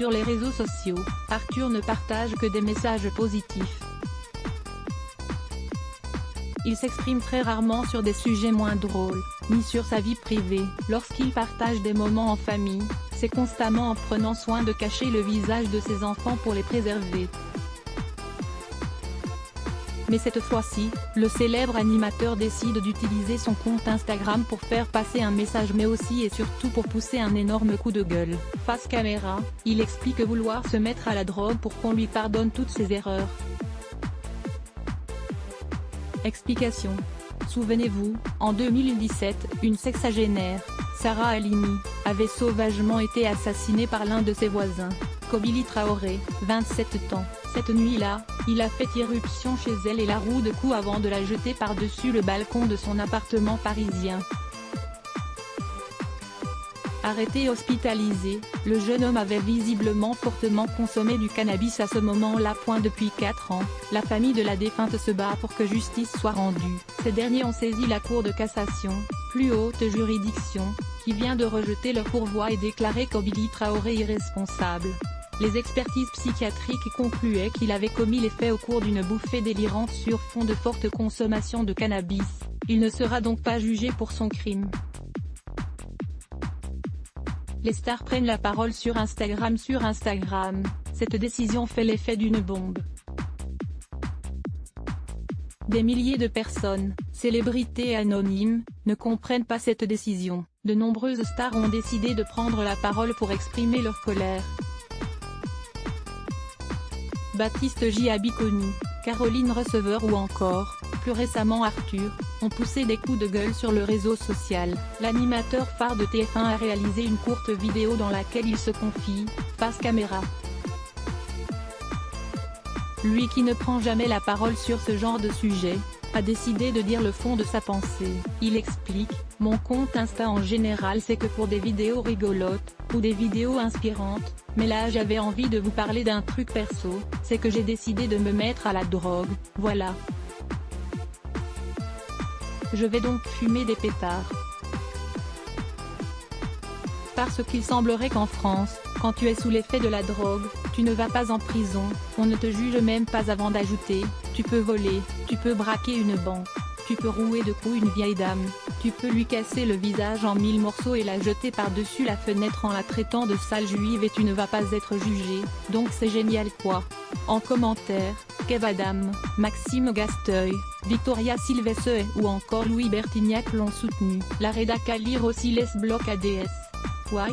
sur les réseaux sociaux, Arthur ne partage que des messages positifs. Il s'exprime très rarement sur des sujets moins drôles, ni sur sa vie privée. Lorsqu'il partage des moments en famille, c'est constamment en prenant soin de cacher le visage de ses enfants pour les préserver. Mais cette fois-ci, le célèbre animateur décide d'utiliser son compte Instagram pour faire passer un message mais aussi et surtout pour pousser un énorme coup de gueule. Face caméra, il explique vouloir se mettre à la drogue pour qu'on lui pardonne toutes ses erreurs. Explication. Souvenez-vous, en 2017, une sexagénaire, Sarah Halimi, avait sauvagement été assassinée par l'un de ses voisins, Kobili Traoré, 27 ans. Cette nuit-là, il a fait irruption chez elle et la roue de coups avant de la jeter par-dessus le balcon de son appartement parisien. Arrêté et hospitalisé, le jeune homme avait visiblement fortement consommé du cannabis à ce moment-là. Depuis 4 ans, la famille de la défunte se bat pour que justice soit rendue. Ces derniers ont saisi la Cour de cassation, plus haute juridiction, qui vient de rejeter leur pourvoi et déclarer Kobili Traoré irresponsable. Les expertises psychiatriques concluaient qu'il avait commis les faits au cours d'une bouffée délirante sur fond de forte consommation de cannabis. Il ne sera donc pas jugé pour son crime. Les stars prennent la parole sur Instagram. Cette décision fait l'effet d'une bombe. Des milliers de personnes, célébrités et anonymes, ne comprennent pas cette décision. De nombreuses stars ont décidé de prendre la parole pour exprimer leur colère. Baptiste J. Abiconi, Caroline Receveur ou encore, plus récemment Arthur, ont poussé des coups de gueule sur le réseau social. L'animateur phare de TF1 a réalisé une courte vidéo dans laquelle il se confie, face caméra. Lui qui ne prend jamais la parole sur ce genre de sujet, a décidé de dire le fond de sa pensée. Il explique, « Mon compte Insta en général c'est que pour des vidéos rigolotes, ou des vidéos inspirantes, mais là j'avais envie de vous parler d'un truc perso, c'est que j'ai décidé de me mettre à la drogue, voilà. Je vais donc fumer des pétards. Parce qu'il semblerait qu'en France, quand tu es sous l'effet de la drogue, tu ne vas pas en prison, on ne te juge même pas avant d'ajouter, tu peux voler, tu peux braquer une banque, tu peux rouer de coups une vieille dame, tu peux lui casser le visage en 1000 morceaux et la jeter par-dessus la fenêtre en la traitant de sale juive et tu ne vas pas être jugé, donc c'est génial quoi. » En commentaire, Kev Adam, Maxime Gasteuil, Victoria Silvestre ou encore Louis Bertignac l'ont soutenu. La rédac à lire aussi les blocs ADS. Why?